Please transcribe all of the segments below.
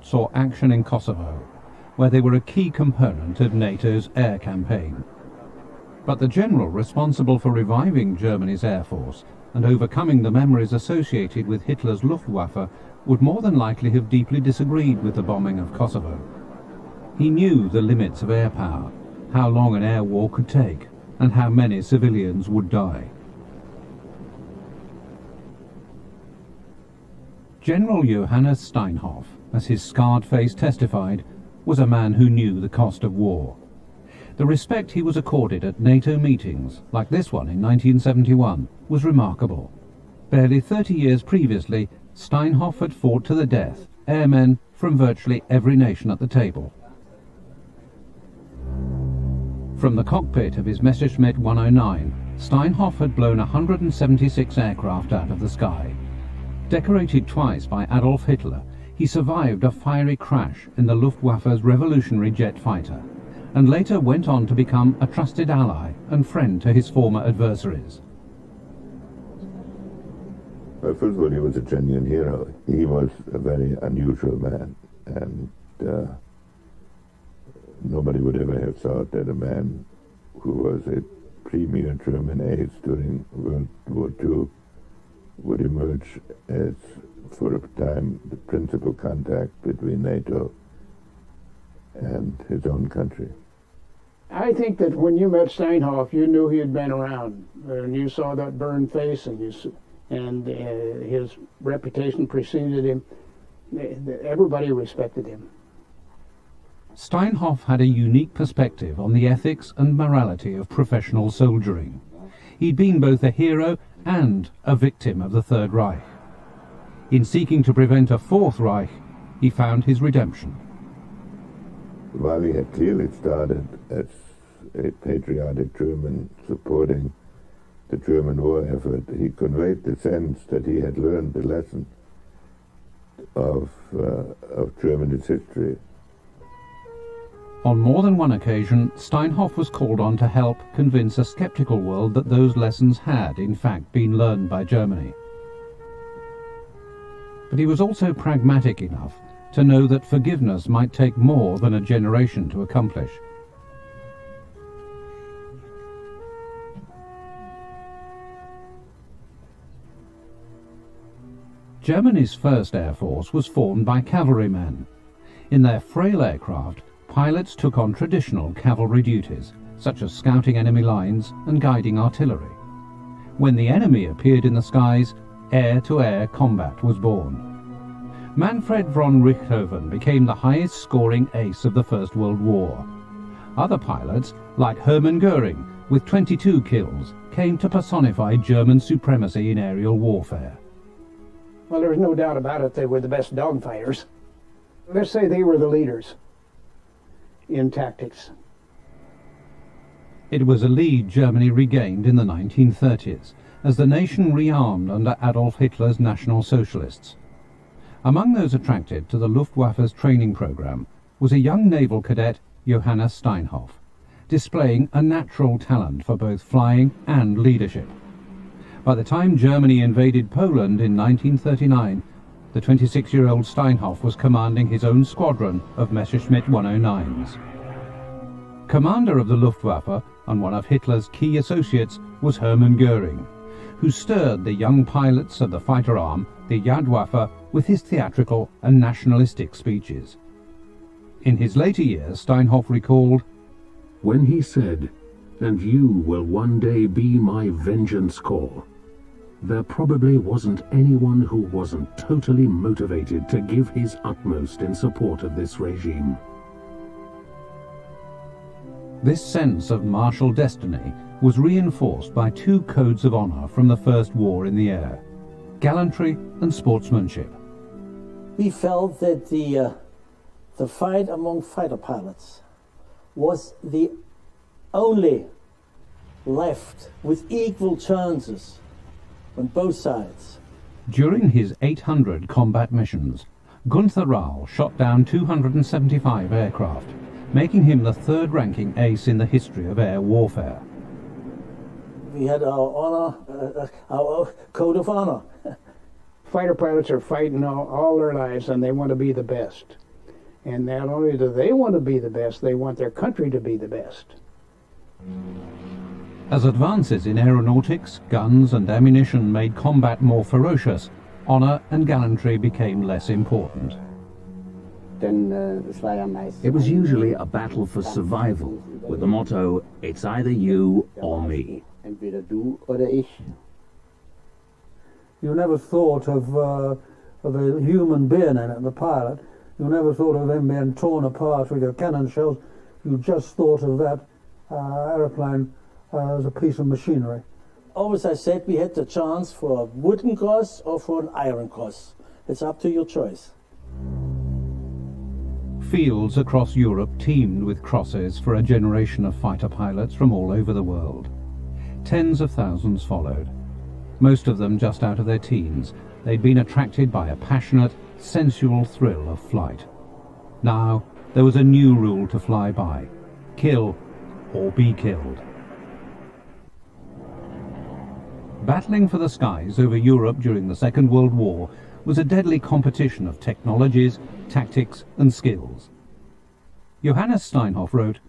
saw action in Kosovo, where they were a key component of NATO's air campaign. But the general responsible for reviving Germany's air force and overcoming the memories associated with Hitler's Luftwaffe would more than likely have deeply disagreed with the bombing of Kosovo. He knew the limits of air power, how long an air war could take, and how many civilians would die. General Johannes Steinhoff, as his scarred face testified, was a man who knew the cost of war. The respect he was accorded at NATO meetings, like this one in 1971, was remarkable. Barely 30 years previously, Steinhoff had fought to the death airmen from virtually every nation at the table. From the cockpit of his Messerschmitt 109, Steinhoff had blown 176 aircraft out of the sky. Decorated twice by Adolf Hitler, he survived a fiery crash in the Luftwaffe's revolutionary jet fighter, and later went on to become a trusted ally and friend to his former adversaries. Well, first of all, he was a genuine hero. He was a very unusual man, and nobody would ever have thought that a man who was a premier German ace during World War II would emerge as, for a time, the principal contact between NATO and his own country. I think that when you met Steinhoff, you knew he had been around, and you saw that burned face, and his reputation preceded him. Everybody respected him. Steinhoff had a unique perspective on the ethics and morality of professional soldiering. He'd been both a hero and a victim of the Third Reich. In seeking to prevent a Fourth Reich, he found his redemption. While he had clearly started as a patriotic German supporting the German war effort, he conveyed the sense that he had learned the lesson of Germany's history. On more than one occasion, Steinhoff was called on to help convince a skeptical world that those lessons had, in fact, been learned by Germany. But he was also pragmatic enough to know that forgiveness might take more than a generation to accomplish. Germany's first air force was formed by cavalrymen. In their frail aircraft, pilots took on traditional cavalry duties, such as scouting enemy lines and guiding artillery. When the enemy appeared in the skies, air-to-air combat was born. Manfred von Richthofen became the highest-scoring ace of the First World War. Other pilots, like Hermann Goring, with 22 kills, came to personify German supremacy in aerial warfare. Well, there was no doubt about it, they were the best dogfighters. Let's say they were the leaders in tactics. It was a lead Germany regained in the 1930s, as the nation rearmed under Adolf Hitler's National Socialists. Among those attracted to the Luftwaffe's training program was a young naval cadet, Johannes Steinhoff, displaying a natural talent for both flying and leadership. By the time Germany invaded Poland in 1939, the 26-year-old Steinhoff was commanding his own squadron of Messerschmitt 109s. Commander of the Luftwaffe and one of Hitler's key associates was Hermann Goring, who stirred the young pilots of the fighter arm, the Jagdwaffe, with his theatrical and nationalistic speeches. In his later years, Steinhoff recalled, "When he said, 'And you will one day be my vengeance corps,' there probably wasn't anyone who wasn't totally motivated to give his utmost in support of this regime." This sense of martial destiny was reinforced by two codes of honor from the First War in the Air: gallantry and sportsmanship. We felt that the fight among fighter pilots was the only left with equal chances on both sides. During his 800 combat missions, Gunther Rahl shot down 275 aircraft, making him the third-ranking ace in the history of air warfare. We had our honor, our code of honor. Fighter pilots are fighting all their lives, and they want to be the best. And not only do they want to be the best, they want their country to be the best. As advances in aeronautics, guns and ammunition made combat more ferocious, honour and gallantry became less important. It was usually a battle for survival, with the motto, it's either you or me. You never thought of a human being in it, the pilot. You never thought of him being torn apart with your cannon shells. You just thought of that aeroplane as a piece of machinery. Always I said we had the chance for a wooden cross or for an iron cross. It's up to your choice. Fields across Europe teemed with crosses for a generation of fighter pilots from all over the world. Tens of thousands followed. Most of them just out of their teens. They'd been attracted by a passionate, sensual thrill of flight. Now, there was a new rule to fly by: kill or be killed. Battling for the skies over Europe during the Second World War was a deadly competition of technologies, tactics and skills. Johannes Steinhoff wrote,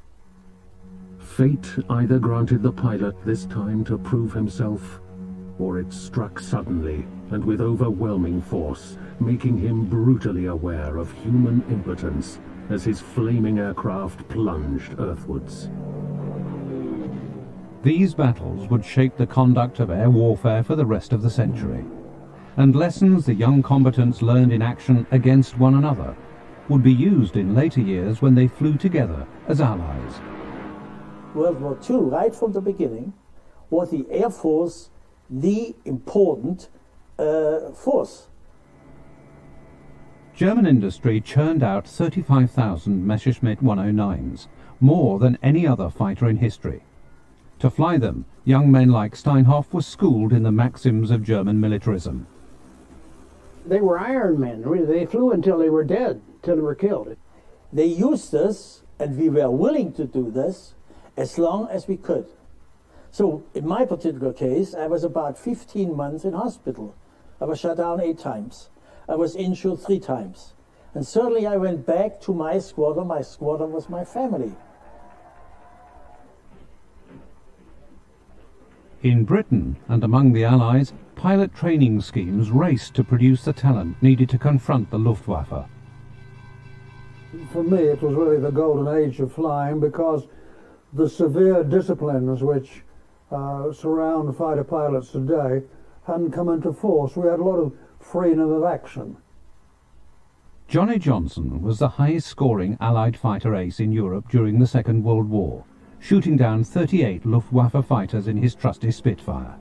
Fate either granted the pilot this time to prove himself, or it struck suddenly and with overwhelming force, making him brutally aware of human impotence as his flaming aircraft plunged earthwards. These battles would shape the conduct of air warfare for the rest of the century, and lessons the young combatants learned in action against one another would be used in later years when they flew together as allies. World War II, right from the beginning, was the Air Force the important force. German industry churned out 35,000 Messerschmitt 109s, more than any other fighter in history. To fly them, young men like Steinhoff were schooled in the maxims of German militarism. They were Iron Men. They flew until they were dead, until they were killed. They used us, and we were willing to do this, as long as we could. So, in my particular case, I was about 15 months in hospital. I was shut down 8 times. I was injured 3 times. And certainly I went back to my squadron. My squadron was my family. In Britain and among the Allies, pilot training schemes raced to produce the talent needed to confront the Luftwaffe. For me, it was really the golden age of flying, because the severe disciplines which surround fighter pilots today hadn't come into force. We had a lot of freedom of action. Johnny Johnson was the highest-scoring Allied fighter ace in Europe during the Second World War, shooting down 38 Luftwaffe fighters in his trusty Spitfire.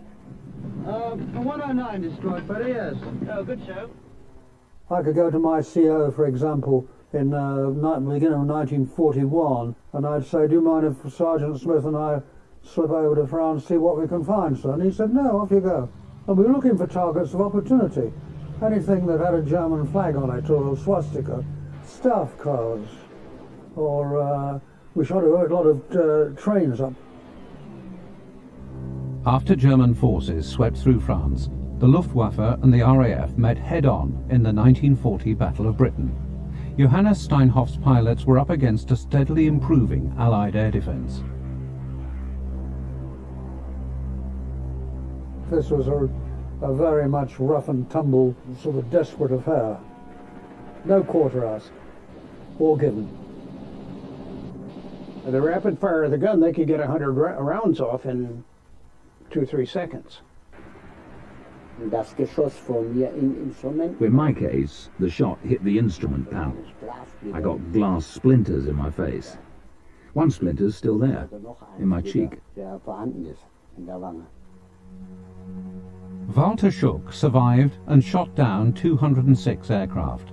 The 109 destroyed, but yes. Oh, good show. I could go to my CO, for example, in the beginning of 1941, and I'd say, do you mind if Sergeant Smith and I slip over to France, see what we can find, sir? And he said, no, off you go. And we were looking for targets of opportunity. Anything that had a German flag on it, or a swastika, staff cars, or we shot a lot of trains up. After German forces swept through France, the Luftwaffe and the RAF met head-on in the 1940 Battle of Britain. Johannes Steinhoff's pilots were up against a steadily improving Allied air defence. This was a very much rough and tumble, sort of desperate affair. No quarter ask, all given. The rapid fire of the gun, they could get 100 rounds off in 2-3 seconds. In my case, the shot hit the instrument panel. I got glass splinters in my face. One splinter's still there, in my cheek. Walter Schuck survived and shot down 206 aircraft.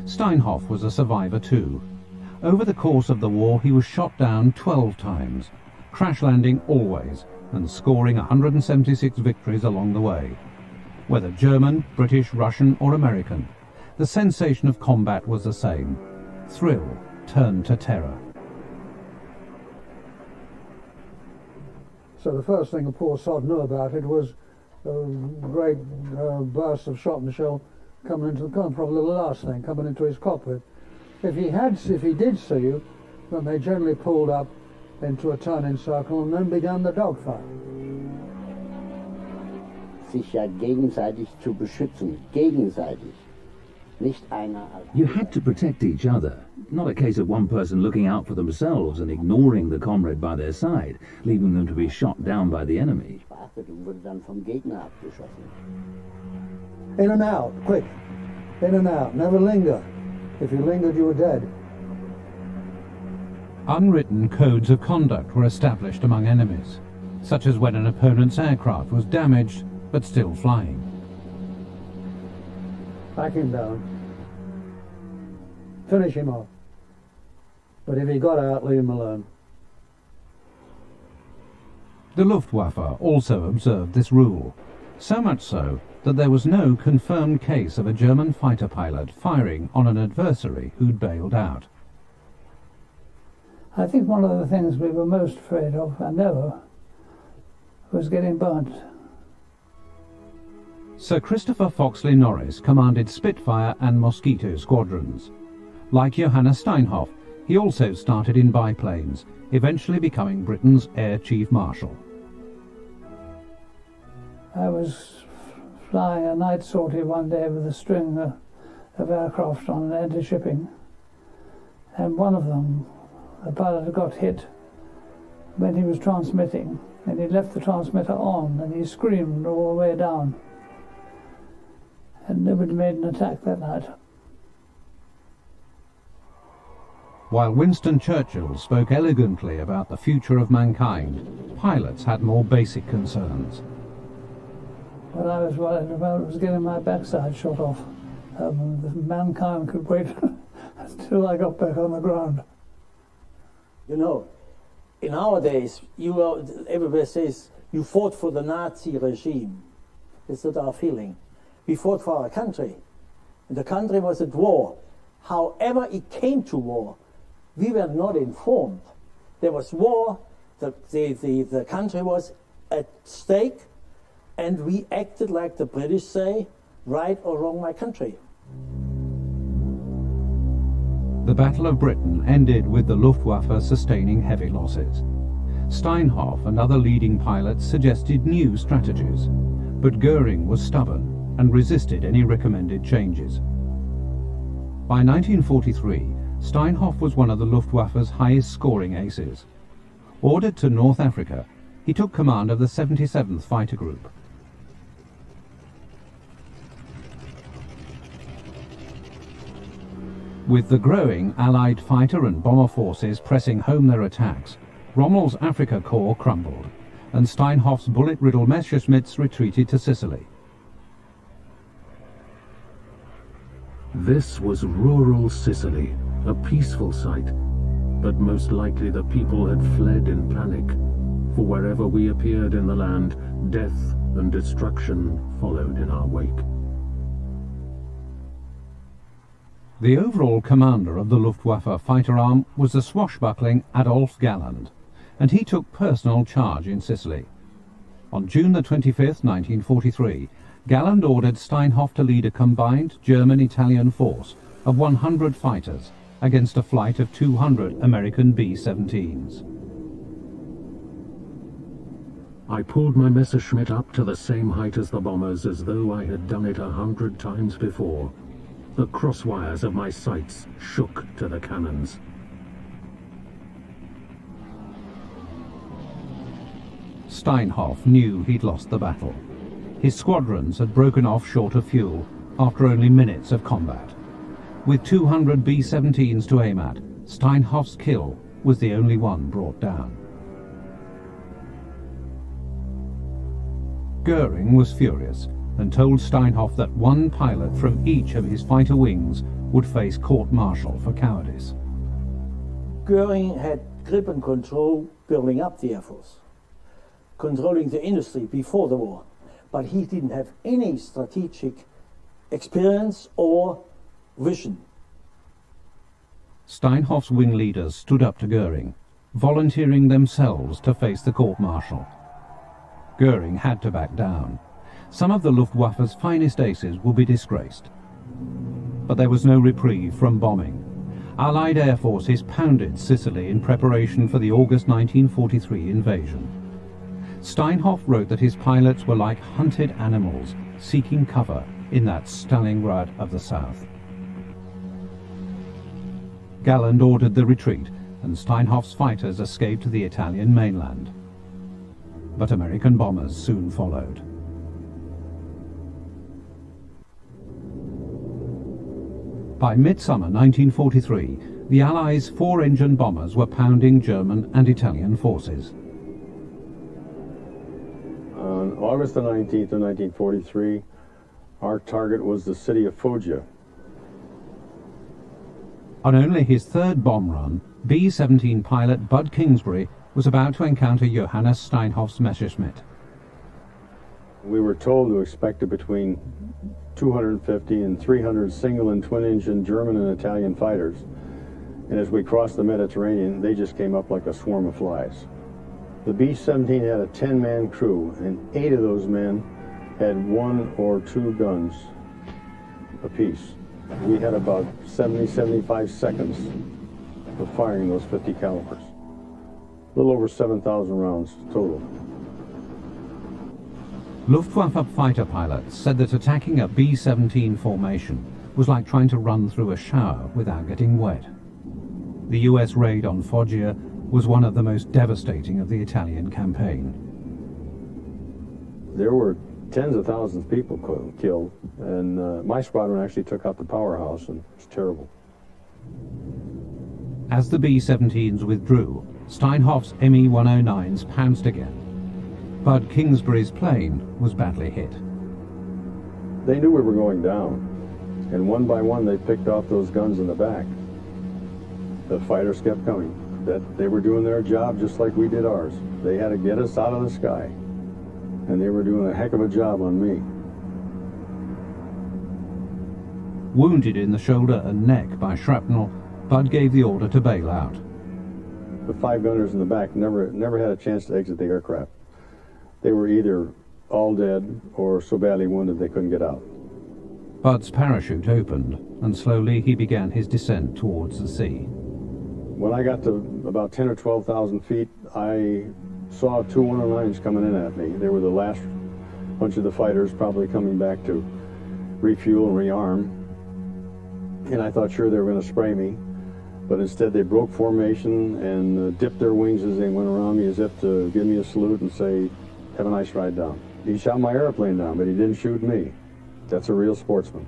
Steinhoff was a survivor too. Over the course of the war, he was shot down 12 times, crash landing always, and scoring 176 victories along the way. Whether German, British, Russian or American, the sensation of combat was the same. Thrill turned to terror. So the first thing the poor sod knew about it was a great burst of shot and shell coming into the gun, probably the last thing, coming into his cockpit. If he did see you, then they generally pulled up into a turning circle and then began the dogfight. Sich ja gegenseitig zu beschützen, gegenseitig. Nicht einer. You had to protect each other, not a case of one person looking out for themselves and ignoring the comrade by their side, leaving them to be shot down by the enemy. Beachtet und wurde dann vom Gegner abgeschossen. In and out, quick. In and out, never linger. If you lingered, you were dead. Unwritten codes of conduct were established among enemies, such as when an opponent's aircraft was damaged but still flying. Back him down. Finish him off. But if he got out, leave him alone. The Luftwaffe also observed this rule, so much so that there was no confirmed case of a German fighter pilot firing on an adversary who'd bailed out. I think one of the things we were most afraid of, and ever, was getting burnt. Sir Christopher Foxley Norris commanded Spitfire and Mosquito squadrons. Like Johannes Steinhoff, he also started in biplanes, eventually becoming Britain's Air Chief Marshal. I was flying a night sortie one day with a string of aircraft on an anti-shipping, and one of them, the pilot got hit when he was transmitting, and he left the transmitter on, and he screamed all the way down. And nobody made an attack that night. While Winston Churchill spoke elegantly about the future of mankind, pilots had more basic concerns. What I was worried about was getting my backside shot off. Mankind could wait until I got back on the ground. You know, in our days, everybody says, you fought for the Nazi regime. It's not our feeling. We fought for our country, and the country was at war. However it came to war, we were not informed. There was war, the country was at stake, and we acted like the British say, right or wrong, my country. The Battle of Britain ended with the Luftwaffe sustaining heavy losses. Steinhoff and other leading pilots suggested new strategies, but Goring was stubborn and resisted any recommended changes. By 1943, Steinhoff was one of the Luftwaffe's highest-scoring aces. Ordered to North Africa, he took command of the 77th Fighter Group. With the growing Allied fighter and bomber forces pressing home their attacks, Rommel's Africa Corps crumbled, and Steinhoff's bullet-riddled Messerschmitts retreated to Sicily. This was rural Sicily, a peaceful sight, but most likely the people had fled in panic, for wherever we appeared in the land, death and destruction followed in our wake. The overall commander of the Luftwaffe fighter arm was the swashbuckling Adolf Galland, and he took personal charge in Sicily. On June the 25th, 1943, Galland ordered Steinhoff to lead a combined German-Italian force of 100 fighters against a flight of 200 American B-17s. I pulled my Messerschmitt up to the same height as the bombers as though I had done it 100 times before. The crosswires of my sights shook to the cannons. Steinhoff knew he'd lost the battle. His squadrons had broken off short of fuel after only minutes of combat. With 200 B-17s to aim at, Steinhoff's kill was the only one brought down. Goring was furious and told Steinhoff that one pilot from each of his fighter wings would face court-martial for cowardice. Goring had grip and control building up the Air Force, controlling the industry before the war. But he didn't have any strategic experience or vision. Steinhoff's wing leaders stood up to Goring, volunteering themselves to face the court-martial. Goring had to back down. Some of the Luftwaffe's finest aces would be disgraced. But there was no reprieve from bombing. Allied air forces pounded Sicily in preparation for the August 1943 invasion. Steinhoff wrote that his pilots were like hunted animals seeking cover in that Stalingrad of the south. Galland ordered the retreat, and Steinhoff's fighters escaped to the Italian mainland. But American bombers soon followed. By midsummer 1943, the Allies' four-engine bombers were pounding German and Italian forces. On August the 19th of 1943, our target was the city of Foggia. On only his third bomb run, B-17 pilot Bud Kingsbury was about to encounter Johannes Steinhoff's Messerschmitt. We were told to expect between 250 and 300 single and twin-engine German and Italian fighters. And as we crossed the Mediterranean, they just came up like a swarm of flies. The B-17 had a 10-man crew, and 8 of those men had 1 or 2 guns apiece. We had about 70-75 seconds of firing those 50 calibers. A little over 7,000 rounds total. Luftwaffe fighter pilots said that attacking a B-17 formation was like trying to run through a shower without getting wet. The US raid on Foggia was one of the most devastating of the Italian campaign. There were tens of thousands of people killed, and my squadron actually took out the powerhouse, and it was terrible. As the B-17s withdrew, Steinhoff's Me-109s pounced again. Bud Kingsbury's plane was badly hit. They knew we were going down, and one by one they picked off those guns in the back. The fighters kept coming. That they were doing their job just like we did ours. They had to get us out of the sky, and they were doing a heck of a job on me. Wounded in the shoulder and neck by shrapnel, Bud gave the order to bail out. The 5 gunners in the back never had a chance to exit the aircraft. They were either all dead or so badly wounded they couldn't get out. Bud's parachute opened, and slowly he began his descent towards the sea. When I got to about 10 or 12,000 feet, I saw 2 109s coming in at me. They were the last bunch of the fighters probably coming back to refuel and rearm. And I thought sure they were going to spray me. But instead they broke formation and dipped their wings as they went around me as if to give me a salute and say, "Have a nice ride down." He shot my airplane down, but he didn't shoot me. That's a real sportsman.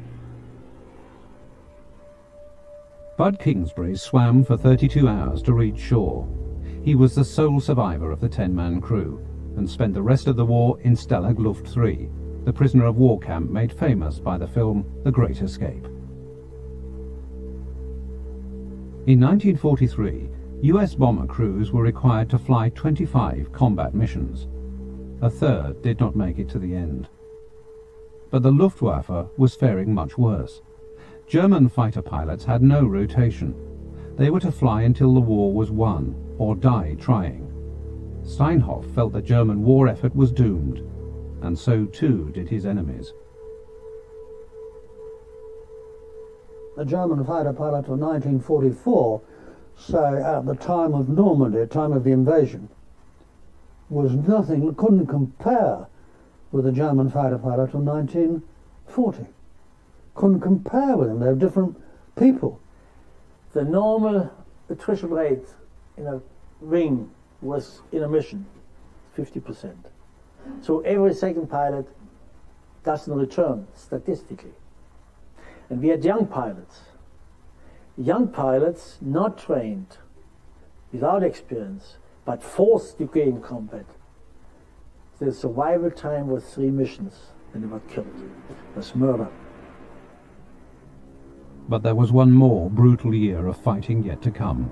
Bud Kingsbury swam for 32 hours to reach shore. He was the sole survivor of the 10-man crew and spent the rest of the war in Stalag Luft 3, the prisoner of war camp made famous by the film The Great Escape. In 1943, US bomber crews were required to fly 25 combat missions. A third did not make it to the end. But the Luftwaffe was faring much worse. German fighter pilots had no rotation. They were to fly until the war was won, or die trying. Steinhoff felt the German war effort was doomed, and so too did his enemies. The German fighter pilot of 1944, say at the time of Normandy, time of the invasion, was nothing, couldn't compare with the German fighter pilot of 1940. Couldn't compare with them. They're different people. The normal attrition rate in a wing was in a mission 50%. So every second pilot doesn't return statistically. And we had young pilots not trained, without experience, but forced to go in combat. The survival time was 3 missions, and they were killed. It was murder. But there was one more brutal year of fighting yet to come.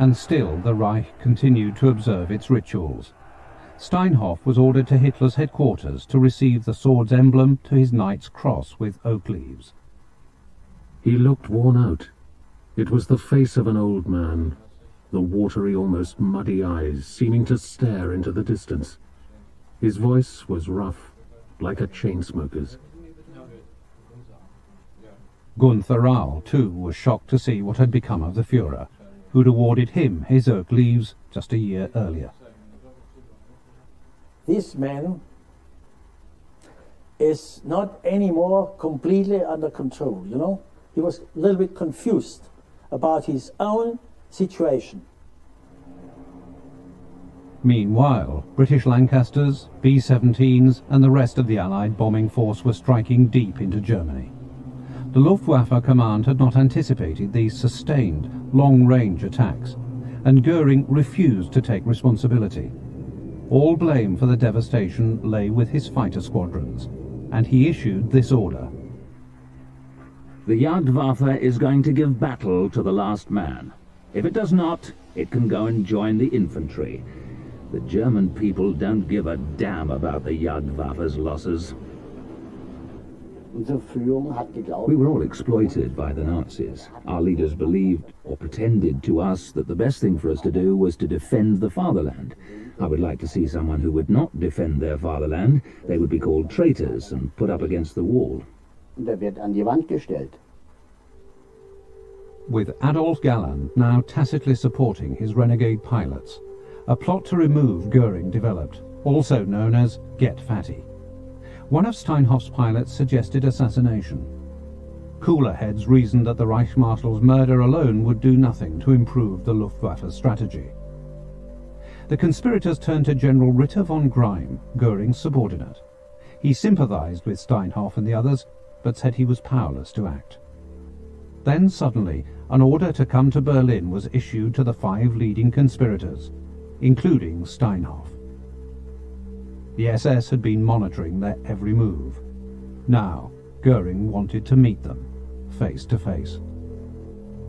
And still the Reich continued to observe its rituals. Steinhoff was ordered to Hitler's headquarters to receive the sword's emblem to his knight's cross with oak leaves. He looked worn out. It was the face of an old man, the watery, almost muddy eyes seeming to stare into the distance. His voice was rough, like a chain smoker's. Gunther Rau, too, was shocked to see what had become of the Führer, who'd awarded him his oak leaves just a year earlier. This man is not anymore completely under control, you know. He was a little bit confused about his own situation. Meanwhile, British Lancasters, B-17s and the rest of the Allied bombing force were striking deep into Germany. The Luftwaffe command had not anticipated these sustained, long-range attacks, and Goring refused to take responsibility. All blame for the devastation lay with his fighter squadrons, and he issued this order. The Jagdwaffe is going to give battle to the last man. If it does not, it can go and join the infantry. The German people don't give a damn about the Jagdwaffe's losses. We were all exploited by the Nazis. Our leaders believed, or pretended to us, that the best thing for us to do was to defend the fatherland. I would like to see someone who would not defend their fatherland. They would be called traitors and put up against the wall. Wird an die Wand gestellt. With Adolf Galland now tacitly supporting his renegade pilots, a plot to remove Goring developed, also known as Get Fatty. One of Steinhoff's pilots suggested assassination. Cooler heads reasoned that the Reich Marshal's murder alone would do nothing to improve the Luftwaffe's strategy. The conspirators turned to General Ritter von Greim, Goring's subordinate. He sympathized with Steinhoff and the others, but said he was powerless to act. Then suddenly, an order to come to Berlin was issued to the 5 leading conspirators, including Steinhoff. The SS had been monitoring their every move. Now, Goring wanted to meet them, face to face.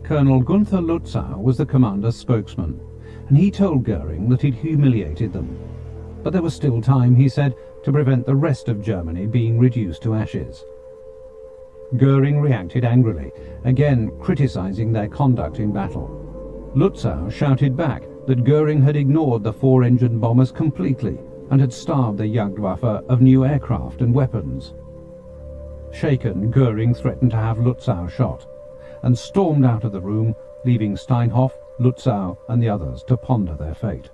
Colonel Gunther Lützow was the commander's spokesman, and he told Goring that he'd humiliated them. But there was still time, he said, to prevent the rest of Germany being reduced to ashes. Goring reacted angrily, again criticizing their conduct in battle. Lützow shouted back that Goring had ignored the 4-engine bombers completely and had starved the Jagdwaffe of new aircraft and weapons. Shaken, Goring threatened to have Lützow shot, and stormed out of the room, leaving Steinhoff, Lützow and the others to ponder their fate.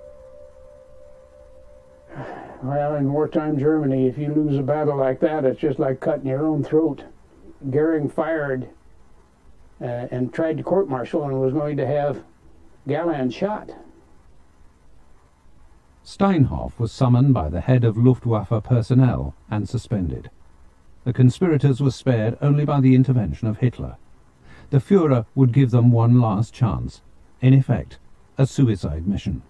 Well, in wartime Germany, if you lose a battle like that, it's just like cutting your own throat. Goring fired and tried to court-martial and was going to have Galland shot. Steinhoff was summoned by the head of Luftwaffe personnel and suspended. The conspirators were spared only by the intervention of Hitler. The Führer would give them one last chance, in effect, a suicide mission.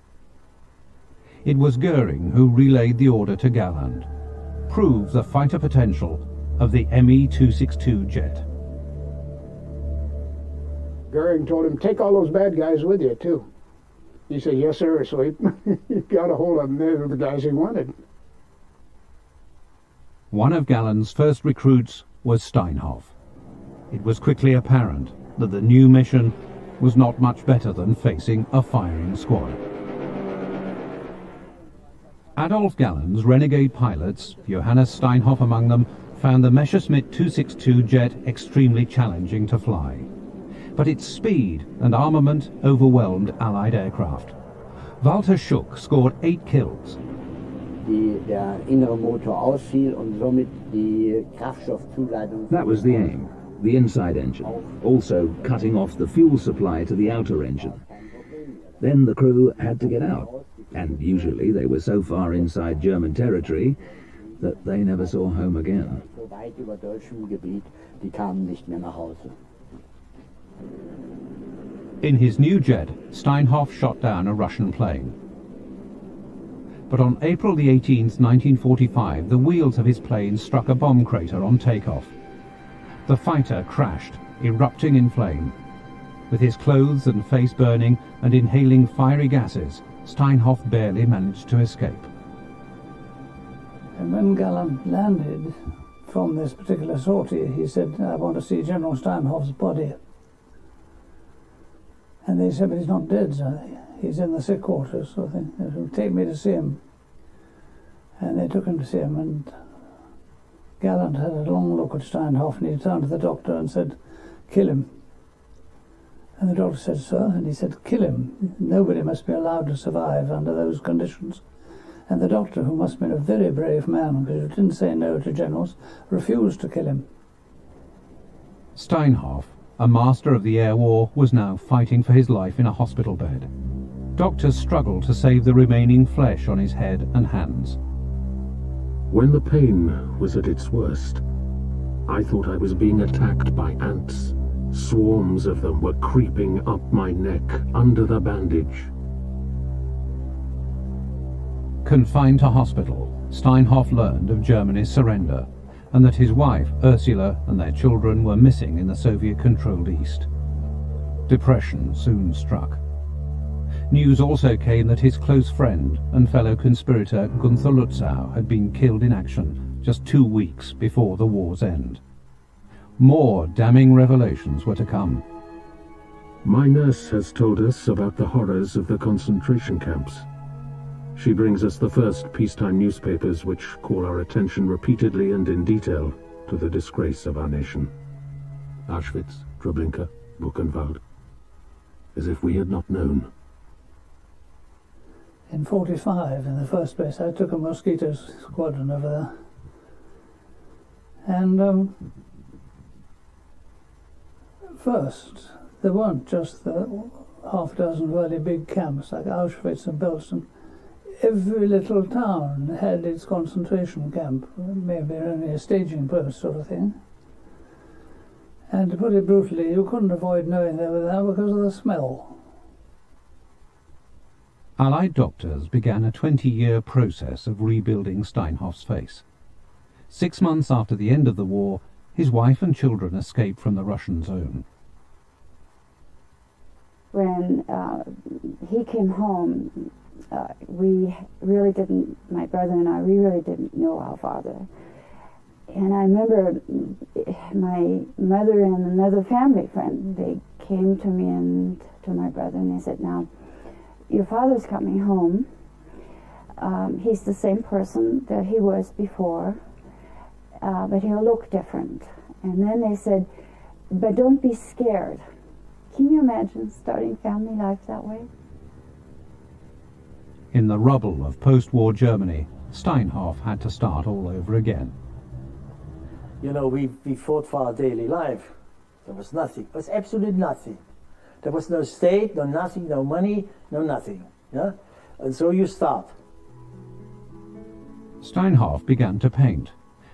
It was Goring who relayed the order to Galland. Prove the fighter potential of the Me-262 jet. Goring told him, take all those bad guys with you, too. He said, yes, sir, so he got a hold of the guys he wanted. One of Galland's first recruits was Steinhoff. It was quickly apparent that the new mission was not much better than facing a firing squad. Adolf Galland's renegade pilots, Johannes Steinhoff among them, found the Messerschmitt 262 jet extremely challenging to fly. But its speed and armament overwhelmed Allied aircraft. Walter Schuck scored 8 kills. Der innere Motor ausfiel und somit die Kraftstoffzuleitung. That was the aim, the inside engine, also cutting off the fuel supply to the outer engine. Then the crew had to get out, and usually they were so far inside German territory that they never saw home again. So weit über deutschem Gebiet, die kamen nicht mehr nach Hause. In his new jet, Steinhoff shot down a Russian plane. But on April the 18th, 1945, the wheels of his plane struck a bomb crater on takeoff. The fighter crashed, erupting in flame. With his clothes and face burning and inhaling fiery gases, Steinhoff barely managed to escape. And when Galland landed from this particular sortie, he said, I want to see General Steinhoff's body. And they said, but he's not dead, sir. He's in the sick quarters, so they said, take me to see him. And they took him to see him, and Galland had a long look at Steinhoff, and he turned to the doctor and said, kill him. And the doctor said, sir, and he said, kill him. Nobody must be allowed to survive under those conditions. And the doctor, who must have been a very brave man, because he didn't say no to generals, refused to kill him. Steinhoff, a master of the air war, was now fighting for his life in a hospital bed. Doctors struggled to save the remaining flesh on his head and hands. When the pain was at its worst, I thought I was being attacked by ants. Swarms of them were creeping up my neck under the bandage. Confined to hospital, Steinhoff learned of Germany's surrender, and that his wife, Ursula, and their children were missing in the Soviet-controlled East. Depression soon struck. News also came that his close friend and fellow conspirator Gunther Lutzow had been killed in action just 2 weeks before the war's end. More damning revelations were to come. My nurse has told us about the horrors of the concentration camps. She brings us the first peacetime newspapers which call our attention repeatedly and in detail to the disgrace of our nation. Auschwitz, Treblinka, Buchenwald. As if we had not known. In 1945, in the first place, I took a mosquito squadron over there. And first, there weren't just the half a dozen really big camps like Auschwitz and Belsen. Every little town had its concentration camp, maybe only a staging post sort of thing. And to put it brutally, you couldn't avoid knowing they were there because of the smell. Allied doctors began a 20-year process of rebuilding Steinhoff's face. 6 months after the end of the war, his wife and children escaped from the Russian zone. When he came home, we really didn't, my brother and I, we really didn't know our father. And I remember my mother and another family friend, they came to me and to my brother and they said, now, your father's coming home. He's the same person that he was before, but he'll look different. And then they said, but don't be scared. Can you imagine starting family life that way? In the rubble of post-war Germany, Steinhoff had to start all over again. You know, we fought for our daily life. There was nothing. There was absolutely nothing. There was no state, no nothing, no money, no nothing. Yeah? And so you start. Steinhoff began to paint,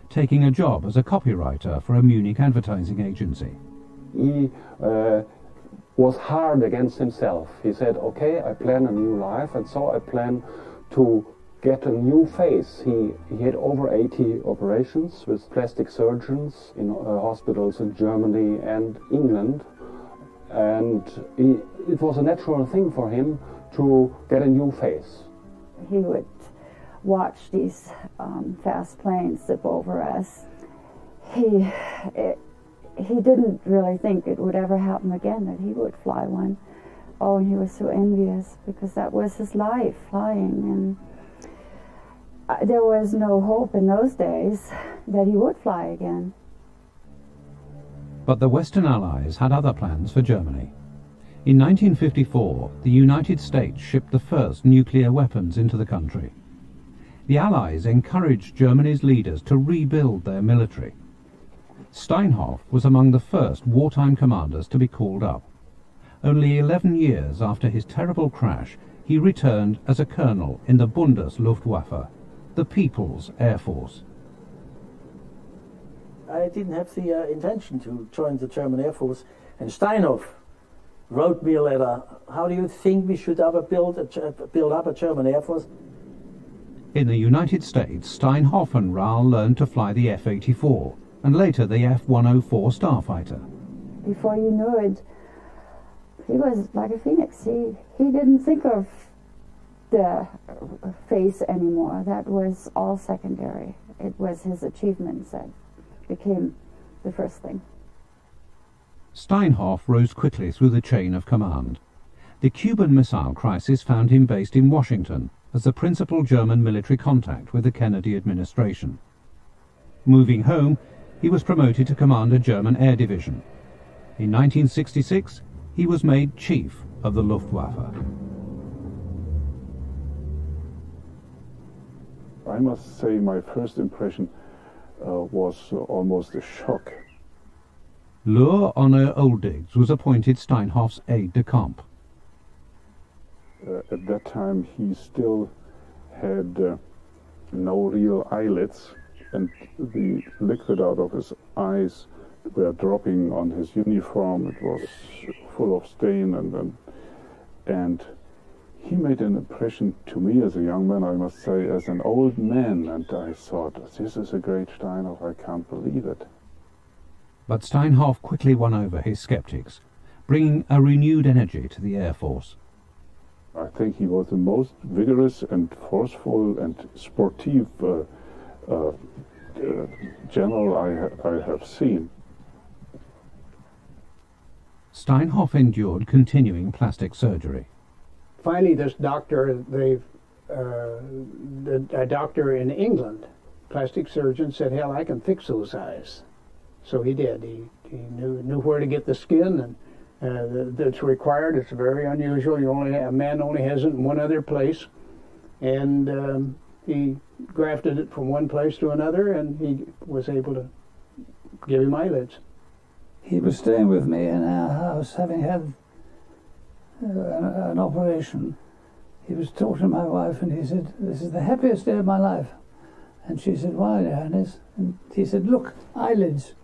taking a job as a copywriter for a Munich advertising agency. He was hard against himself. He said, okay, I plan a new life, and so I plan to get a new face. He had over 80 operations with plastic surgeons in hospitals in Germany and England. And it was a natural thing for him to get a new face. He would watch these fast planes zip over us. He didn't really think it would ever happen again, that he would fly one. Oh, and he was so envious because that was his life, flying. And there was no hope in those days that he would fly again. But the Western Allies had other plans for Germany. In 1954, the United States shipped the first nuclear weapons into the country. The Allies encouraged Germany's leaders to rebuild their military. Steinhoff was among the first wartime commanders to be called up. Only 11 years after his terrible crash, he returned as a colonel in the Luftwaffe, the People's Air Force. I didn't have the intention to join the German Air Force, and Steinhoff wrote me a letter. How do you think we should ever build up a German Air Force? In the United States, Steinhoff and Rahl learned to fly the F-84, and later the F-104 Starfighter. Before you knew it, he was like a phoenix. He didn't think of the face anymore. That was all secondary. It was his achievements that became the first thing. Steinhoff rose quickly through the chain of command. The Cuban Missile Crisis found him based in Washington as the principal German military contact with the Kennedy administration. Moving home, he was promoted to command a German air division. In 1966, he was made chief of the Luftwaffe. I must say my first impression was almost a shock. Lohr Honor Oldigs was appointed Steinhoff's aide-de-camp. At that time he still had no real eyelids, and the liquid out of his eyes were dropping on his uniform. It was full of stain, and he made an impression to me as a young man, I must say, as an old man, and I thought, this is a great Steinhoff, I can't believe it. But Steinhoff quickly won over his skeptics, bringing a renewed energy to the Air Force. I think he was the most vigorous and forceful and sportive general I have seen. Steinhoff endured continuing plastic surgery. Finally, this doctor, a doctor in England, plastic surgeon, said, "Hell, I can fix those eyes." So he did. He knew where to get the skin, and that's required. It's very unusual. A man only has it in one other place, and he grafted it from one place to another, and he was able to give him eyelids. He was staying with me in our house, having had an operation. He was talking to my wife, and he said, "This is the happiest day of my life." And she said, "Why, Johannes?" And he said, "Look, eyelids."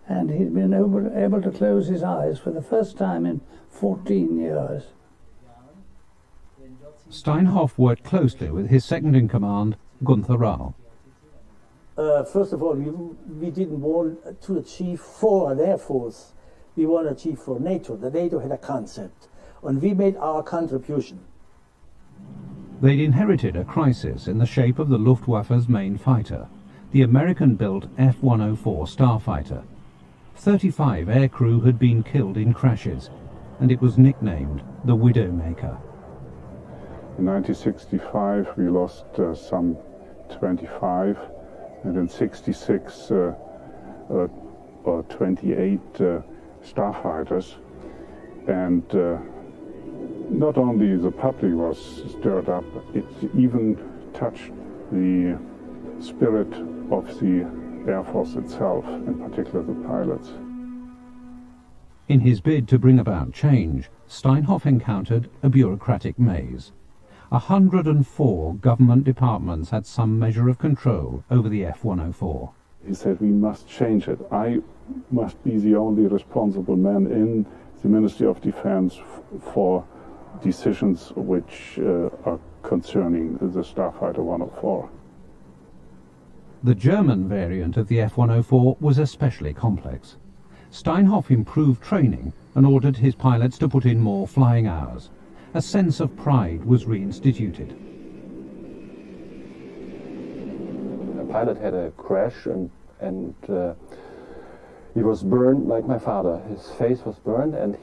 And he'd been able to close his eyes for the first time in 14 years. Steinhoff worked closely with his second-in-command, Gunther Rau. First of all, we didn't want to achieve for an Air Force. We want to achieve for NATO. The NATO had a concept, and we made our contribution. They'd inherited a crisis in the shape of the Luftwaffe's main fighter, the American-built F-104 Starfighter. 35 aircrew had been killed in crashes, and it was nicknamed the Widowmaker. In 1965 we lost some 25, and in 66 28 starfighters. And not only the public was stirred up, it even touched the spirit of the Air Force itself, in particular the pilots. In his bid to bring about change, Steinhoff encountered a bureaucratic maze. 104 government departments had some measure of control over the F-104. He said, we must change it. I must be the only responsible man in the Ministry of Defense for decisions which are concerning the Starfighter 104. The German variant of the F-104 was especially complex. Steinhoff improved training and ordered his pilots to put in more flying hours. A sense of pride was reinstituted. A pilot had a crash and he was burned like my father. His face was burned, and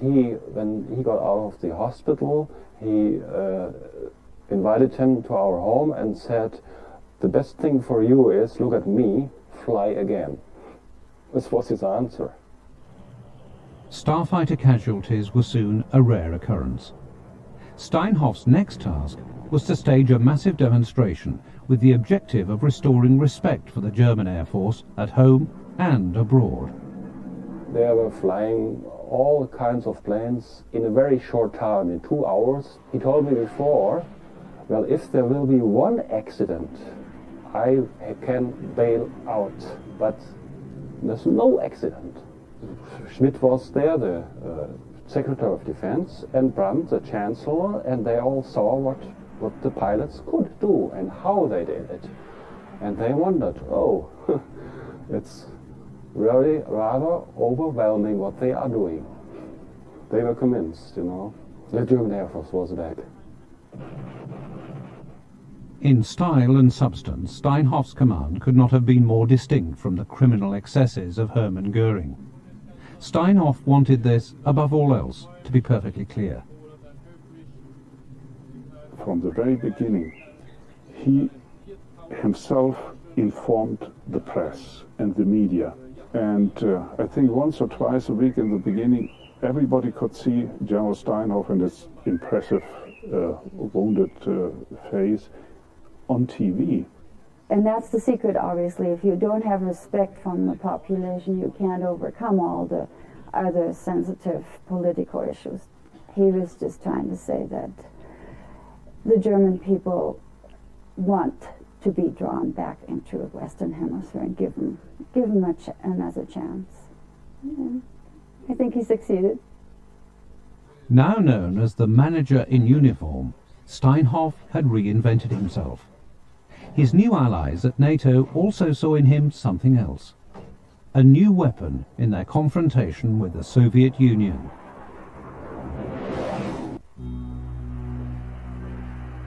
when he got out of the hospital, he invited him to our home and said, "The best thing for you is, look at me, fly again." This was his answer. Starfighter casualties were soon a rare occurrence. Steinhoff's next task was to stage a massive demonstration with the objective of restoring respect for the German Air Force at home and abroad. They were flying all kinds of planes in a very short time, in 2 hours. He told me before, well, if there will be one accident, I can bail out, but there's no accident. Schmidt was there, the Secretary of Defense, and Brandt, the Chancellor, and they all saw what the pilots could do and how they did it. And they wondered, oh, it's really rather overwhelming what they are doing. They were convinced, the German Air Force was back. In style and substance, Steinhoff's command could not have been more distinct from the criminal excesses of Hermann Goring. Steinhoff wanted this, above all else, to be perfectly clear. From the very beginning, he himself informed the press and the media And I think once or twice a week in the beginning, everybody could see General Steinhoff and his impressive wounded face on TV. And that's the secret, obviously. If you don't have respect from the population, you can't overcome all the other sensitive political issues. He was just trying to say that the German people want to be drawn back into the Western Hemisphere and give them another chance. Yeah. I think he succeeded. Now known as the manager in uniform, Steinhoff had reinvented himself. His new allies at NATO also saw in him something else, a new weapon in their confrontation with the Soviet Union.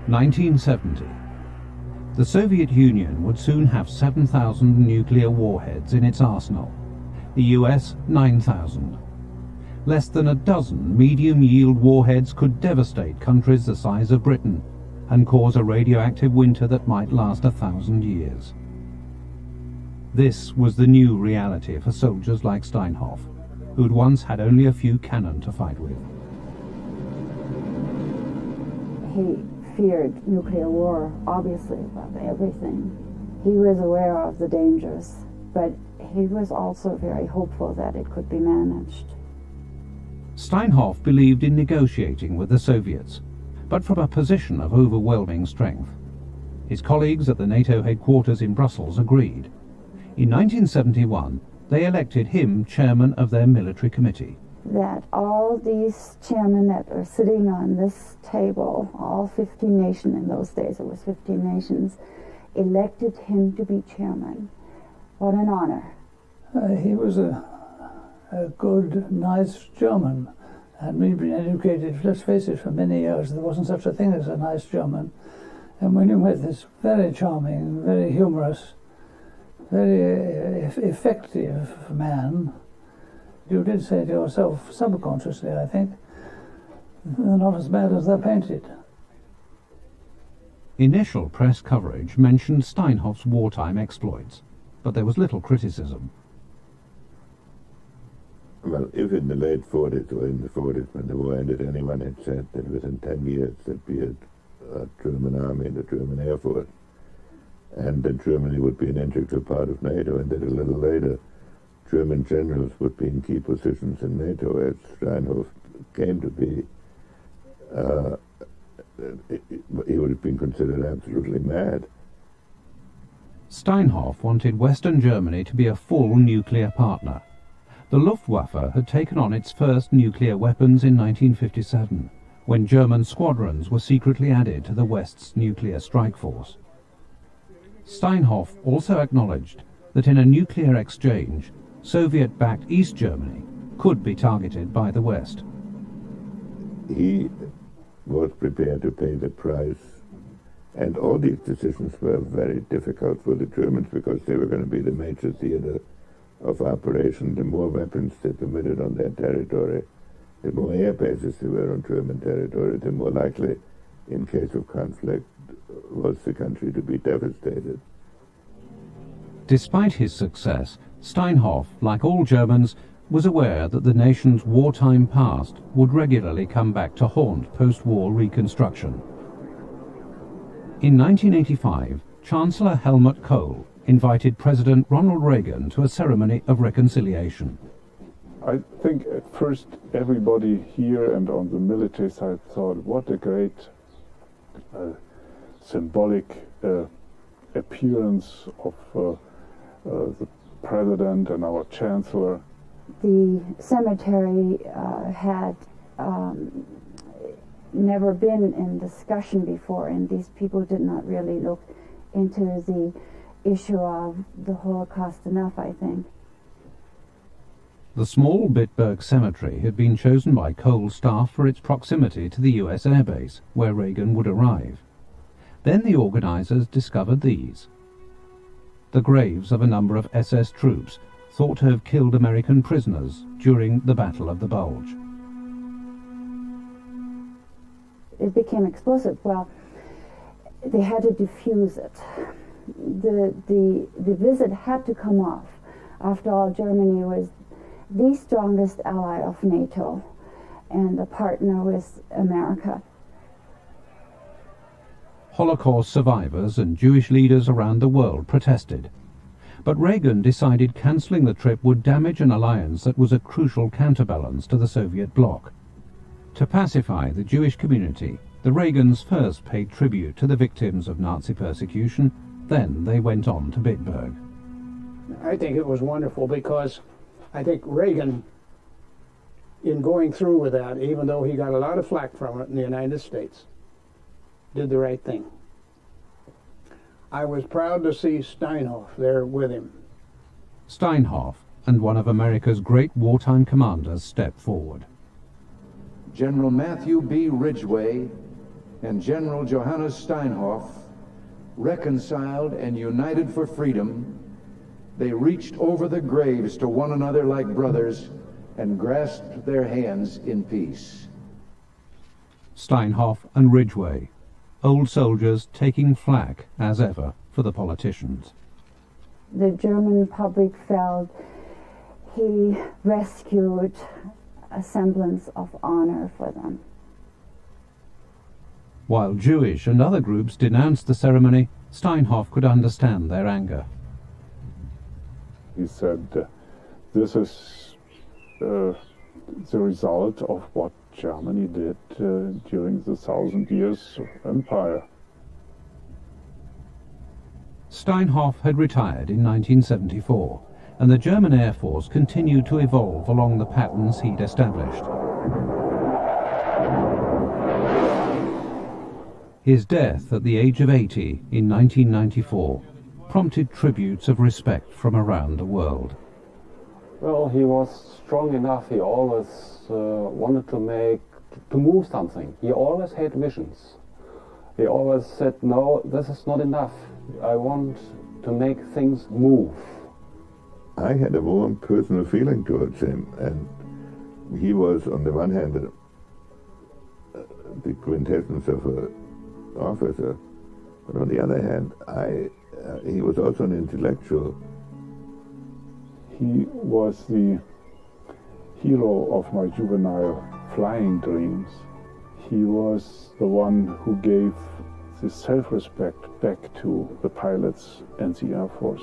1970. The Soviet Union would soon have 7,000 nuclear warheads in its arsenal, the US 9,000. Less than a dozen medium-yield warheads could devastate countries the size of Britain and cause a radioactive winter that might last 1,000 years. This was the new reality for soldiers like Steinhoff, who'd once had only a few cannon to fight with. He feared nuclear war, obviously, above everything. He was aware of the dangers, but he was also very hopeful that it could be managed. Steinhoff believed in negotiating with the Soviets, but from a position of overwhelming strength. His colleagues at the NATO headquarters in Brussels agreed. In 1971, they elected him chairman of their military committee. That all these chairmen that are sitting on this table, all 15 nations in those days, it was 15 nations, elected him to be chairman. What an honor. He was a good, nice German. And we'd been educated, let's face it, for many years. There wasn't such a thing as a nice German. And when you met this very charming, very humorous, very effective man, you did say to yourself, subconsciously, I think, they're not as bad as they're painted. Initial press coverage mentioned Steinhoff's wartime exploits, but there was little criticism. Well, if in the late 40s or in the 40s when the war ended, anyone had said that within 10 years there'd be a German army and a German air force, and that Germany would be an integral part of NATO, and that a little later German generals would be in key positions in NATO, as Steinhoff came to be, he would have been considered absolutely mad. Steinhoff wanted Western Germany to be a full nuclear partner. The Luftwaffe had taken on its first nuclear weapons in 1957, when German squadrons were secretly added to the West's nuclear strike force. Steinhoff also acknowledged that in a nuclear exchange, Soviet-backed East Germany could be targeted by the West. He was prepared to pay the price, and all these decisions were very difficult for the Germans because they were going to be the major theater of operation. The more weapons they permitted on their territory, the more air bases there were on German territory, the more likely, in case of conflict, was the country to be devastated. Despite his success, Steinhoff, like all Germans, was aware that the nation's wartime past would regularly come back to haunt post-war reconstruction. In 1985, Chancellor Helmut Kohl invited President Ronald Reagan to a ceremony of reconciliation. I think at first everybody here and on the military side thought, what a great symbolic appearance of the President and our Chancellor. The cemetery had never been in discussion before, and these people did not really look into the issue of the Holocaust enough, I think. The small Bitburg Cemetery had been chosen by Kohl's staff for its proximity to the US airbase, where Reagan would arrive. Then the organizers discovered these: the graves of a number of SS troops thought to have killed American prisoners during the Battle of the Bulge. It became explosive. Well, they had to defuse it. The visit had to come off After all, Germany was the strongest ally of NATO and a partner with America. Holocaust survivors and Jewish leaders around the world protested. But Reagan decided cancelling the trip would damage an alliance that was a crucial counterbalance to the Soviet bloc. To pacify the Jewish community, the Reagans first paid tribute to the victims of Nazi persecution, then they went on to Bitburg. I think it was wonderful because I think Reagan, in going through with that, even though he got a lot of flack from it in the United States, did the right thing. I was proud to see Steinhoff there with him. Steinhoff and one of America's great wartime commanders stepped forward. General Matthew B. Ridgway and General Johannes Steinhoff, reconciled and united for freedom, they reached over the graves to one another like brothers and grasped their hands in peace. Steinhoff and Ridgway, old soldiers taking flak, as ever, for the politicians. The German public felt he rescued a semblance of honor for them. While Jewish and other groups denounced the ceremony, Steinhoff could understand their anger. He said, this is the result of what Germany did during the 1,000 years of empire. Steinhoff had retired in 1974, and the German Air Force continued to evolve along the patterns he'd established. His death at the age of 80 in 1994 prompted tributes of respect from around the world. Well, he was strong enough. He always wanted to move something. He always had visions. He always said, no, this is not enough. I want to make things move. I had a warm personal feeling towards him, and he was, on the one hand, the quintessence of an officer, but on the other hand, he was also an intellectual. He was the hero of my juvenile flying dreams. He was the one who gave the self-respect back to the pilots and the Air Force.